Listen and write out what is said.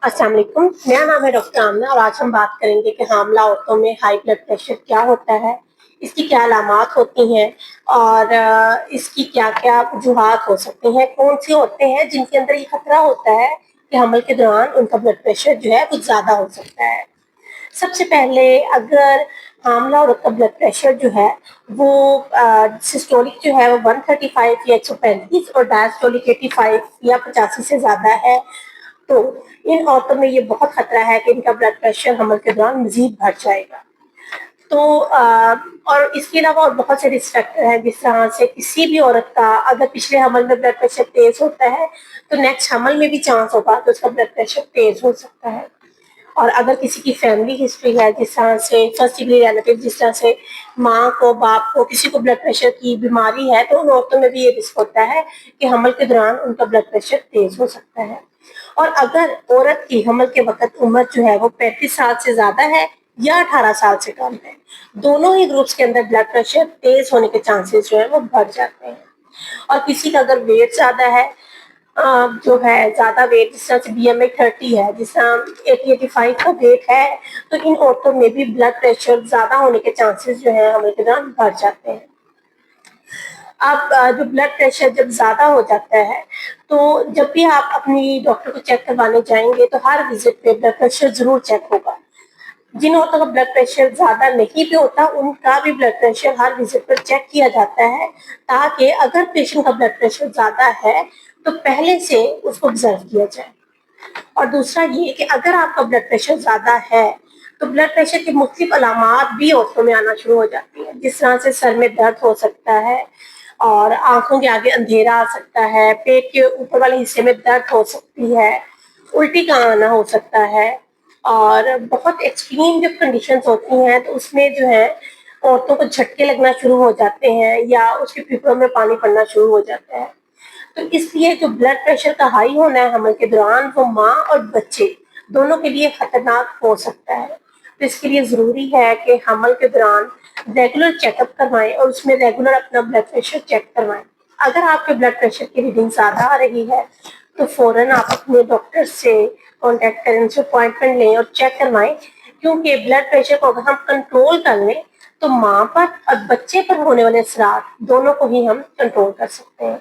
अस्सलाम वालेकुम। मेरा नाम है डॉक्टर आमना और आज हम बात करेंगे कि हामला औरतों में हाई ब्लड प्रेशर क्या होता है, इसकी क्या अलामात होती हैं और इसकी क्या-क्या वजूहात हो सकती हैं, कौन सी औरतें हैं जिनके अंदर ये खतरा होता है कि हमल के दौरान उनका ब्लड प्रेशर जो है कुछ ज़्यादा हो सकता है। सबसे पहले अगर हामला औरत का ब्लड प्रेशर जो है वो सिस्टोलिक जो है वो 135 या 135 और डायस्टोलिक 85 या 85 से ज़्यादा है, तो इन औरतों में ये बहुत खतरा है कि इनका ब्लड प्रेशर हमल के दौरान मजीद बढ़ जाएगा। तो और इसके अलावा और बहुत से रिस्क फैक्टर हैं, जिस तरह से किसी भी औरत का अगर पिछले हमल में ब्लड प्रेशर तेज होता है तो नेक्स्ट हमल में भी चांस होगा कि उसका ब्लड प्रेशर तेज हो सकता है। और अगर किसी की फैमिली हिस्ट्री है, जिस तरह से फर्स्ट डिग्री रिलेटिव, जिस तरह से माँ को, बाप को, किसी को ब्लड प्रेशर की बीमारी है, तो उन औरतों में भी ये रिस्क होता है कि हमल के दौरान उनका ब्लड प्रेशर तेज हो सकता है। और अगर औरत की हमल के वक्त उम्र जो है वो 35 साल से ज्यादा है या 18 साल से कम है, दोनों ही ग्रुप्स के अंदर ब्लड प्रेशर तेज होने के चांसेस जो है वो बढ़ जाते हैं। और किसी का अगर वेट ज्यादा है, जो है ज्यादा वेट, जिस तरह से BMI 30 है, जिस तरह 80-85 का वेट है, तो इन औरतों में भी ब्लड प्रेशर ज्यादा होने के चांसेस जो है हमल के दौरान बढ़ जाते हैं। अब जो ब्लड प्रेशर जब ज़्यादा हो जाता है, तो जब भी आप अपनी डॉक्टर को चेक करवाने जाएँगे तो हर विज़िट पे ब्लड प्रेशर ज़रूर चेक होगा। जिन औरतों का ब्लड प्रेशर ज़्यादा नहीं भी होता, उनका भी ब्लड प्रेशर हर विज़िट पर चेक किया जाता है, ताकि अगर पेशेंट का ब्लड प्रेशर ज़्यादा है, तो पहले से उसको ऑब्ज़र्व किया जाए। और दूसरा ये कि अगर आपका ब्लड प्रेशर ज़्यादा है, तो ब्लड प्रेशर की मुख्तलिफ अलामात भी औरतों में आना शुरू हो जाती हैं, जिस तरह से सर में दर्द हो सकता है और आँखों के आगे अंधेरा आ सकता है, पेट के ऊपर वाले हिस्से में दर्द हो सकती है, उल्टी का आना हो सकता है और बहुत एक्सट्रीम जब कंडीशंस होती हैं तो उसमें जो है औरतों को झटके लगना शुरू हो जाते हैं या उसके फेफड़ों में पानी पड़ना शुरू हो जाता है। तो इसलिए जो ब्लड प्रेशर का हाई होना है हमल के दौरान, वो माँ और बच्चे दोनों के लिए खतरनाक हो सकता है। तो इसके लिए ज़रूरी है कि हमल के दौरान रेगुलर चेकअप करवाएं और उसमें रेगुलर अपना ब्लड प्रेशर चेक करवाएं। अगर आपके ब्लड प्रेशर की रीडिंग ज़्यादा आ रही है तो फ़ौरन आप अपने डॉक्टर से कॉन्टैक्ट करें, उनसे अपॉइंटमेंट लें और चेक करवाएं, क्योंकि ब्लड प्रेशर को अगर हम कंट्रोल कर लें तो माँ पर और बच्चे पर होने वाले असरात दोनों को ही हम कंट्रोल कर सकते हैं।